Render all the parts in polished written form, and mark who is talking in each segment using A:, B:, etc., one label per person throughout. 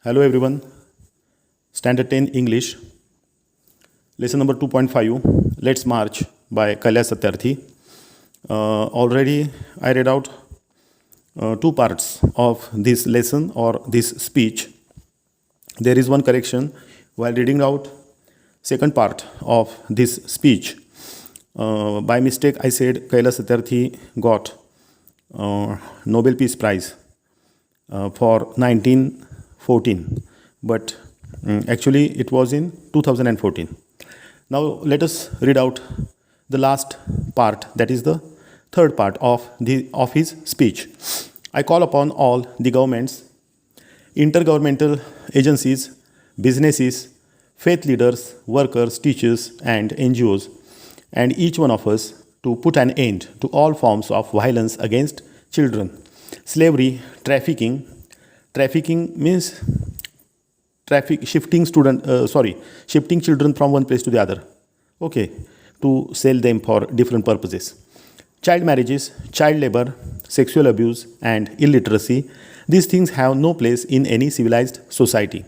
A: Hello everyone. Standard 10 English. Lesson number 2.5. Let's March by Kailash Satyarthi. Already I read out two parts of this lesson or this speech. There is one correction while reading out second part of this speech. By mistake I said Kailash Satyarthi got Nobel Peace Prize for 1914, but actually it was in 2014. Now let us read out the last part, that is the third part of his speech. I call upon all the governments, intergovernmental agencies, businesses, faith leaders, workers, teachers, and NGOs, and each one of us to put an end to all forms of violence against children. Slavery, trafficking means shifting children from one place to the other, okay, to sell them for different purposes. Child marriages, child labor, sexual abuse, and illiteracy, these things have no place in any civilized society.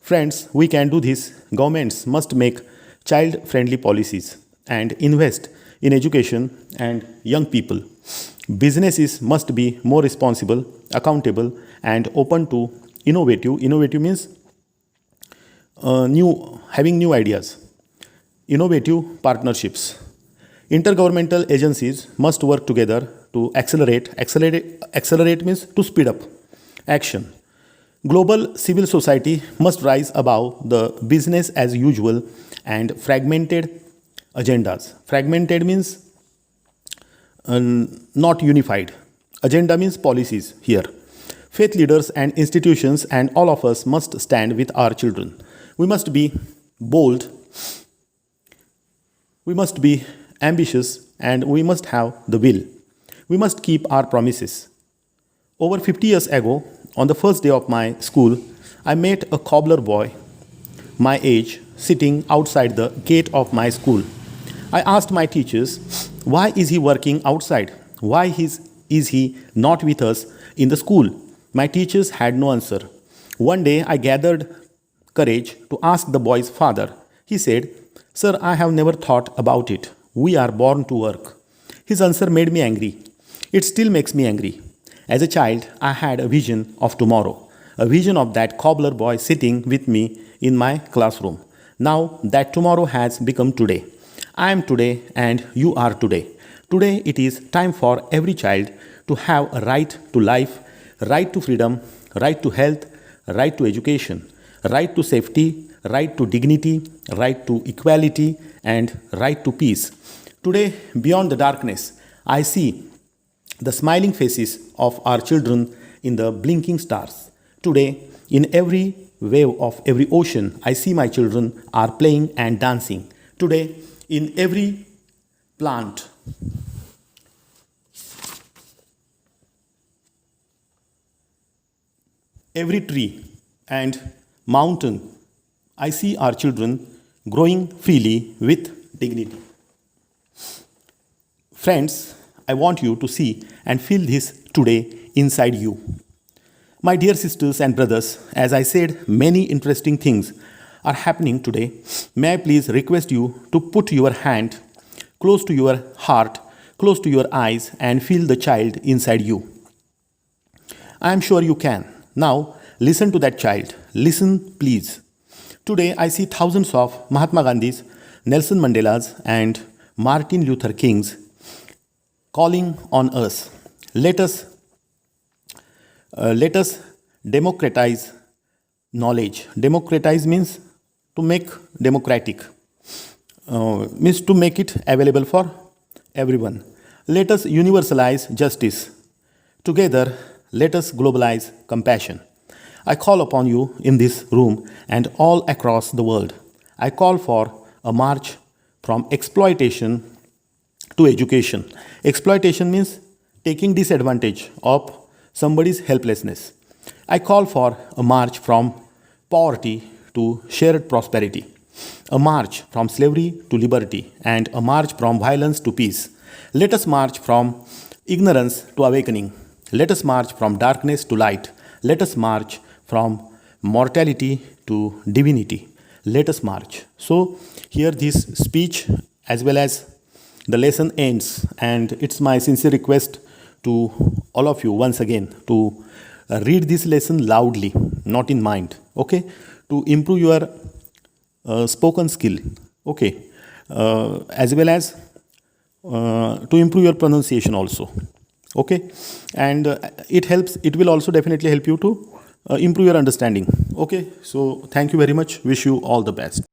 A: Friends, we can do this. Governments must make child-friendly policies and invest in education and young people. Businesses must be more responsible, accountable, and open to innovative. Innovative means having new ideas. Innovative partnerships. Intergovernmental agencies must work together to accelerate. Accelerate means to speed up action. Global civil society must rise above the business as usual and fragmented agendas. Fragmented means not unified. Agenda means policies here. Faith leaders and institutions and all of us must stand with our children. We must be bold, we must be ambitious, and we must have the will. We must keep our promises. Over 50 years ago, on the first day of my school, I met a cobbler boy, my age, sitting outside the gate of my school. I asked my teachers, why is he working outside? Why is he not with us in the school? My teachers had no answer. One day I gathered courage to ask the boy's father. He said, "Sir, I have never thought about it. We are born to work." His answer made me angry. It still makes me angry. As a child, I had a vision of tomorrow, a vision of that cobbler boy sitting with me in my classroom. Now that tomorrow has become today. I am today and you are today. Today it is time for every child to have a right to life, right to freedom, right to health, right to education, right to safety, right to dignity, right to equality, and right to peace. Today, beyond the darkness, I see the smiling faces of our children in the blinking stars. Today, in every wave of every ocean, I see my children are playing and dancing. Today, in every plant, every tree and mountain, I see our children growing freely with dignity. Friends, I want you to see and feel this today inside you. My dear sisters and brothers, as I said, many interesting things are happening today. May I please request you to put your hand close to your heart, close to your eyes, and feel the child inside you. I am sure you can. Now, listen to that child. Listen, please. Today, I see thousands of Mahatma Gandhis, Nelson Mandelas, and Martin Luther Kings calling on us. Let us democratize knowledge. Democratize means to make democratic, means to make it available for everyone. Let us universalize justice. Together, let us globalize compassion. I call upon you in this room and all across the world. I call for a march from exploitation to education. Exploitation means taking disadvantage of somebody's helplessness. I call for a march from poverty to shared prosperity, a march from slavery to liberty, and a march from violence to peace. Let us march from ignorance to awakening. Let us march from darkness to light. Let us march from mortality to divinity. Let us march. So, here this speech as well as the lesson ends, and it's my sincere request to all of you once again to read this lesson loudly, not in mind, okay, to improve your spoken skill, okay, as well as to improve your pronunciation also, okay, and it will also definitely help you to improve your understanding, okay. So thank you very much, wish you all the best.